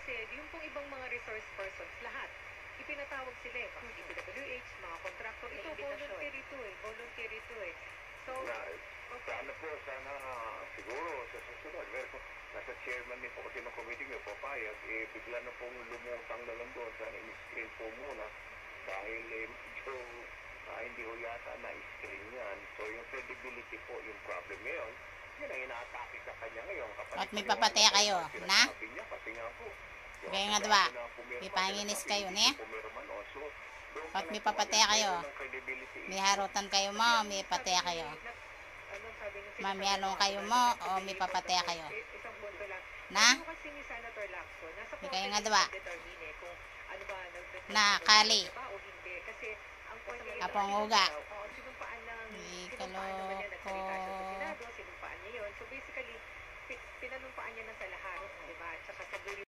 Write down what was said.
kasi yung pong ibang mga resource persons, lahat, ipinatawag sila eh, mga DPWH, mga contractor, ito, voluntary ito eh, voluntary ito eh. So, Sana po, siguro sa susunod, nasa chairman din po kasi ng committee nyo, papayag, bigla na pong lumutang na lang doon, sana in-screen po muna, dahil medyo hindi ho yata na-screen yan. So yung credibility po, yung problem ngayon, yun ang inaatake sa kanya ngayon. At may papataya kayo, na? Niya, kasi nga po, Kaya nga diba, may panginis kayo, ne? At may papataya kayo. May harutan kayo mo, may papataya kayo. Mamiyano kayo mo, o may papataya kayo. Na? May kayo nga diba? Na, kali. Apong uga. Kaloko. So basically, pinanumpaan niya na sa lahat, diba?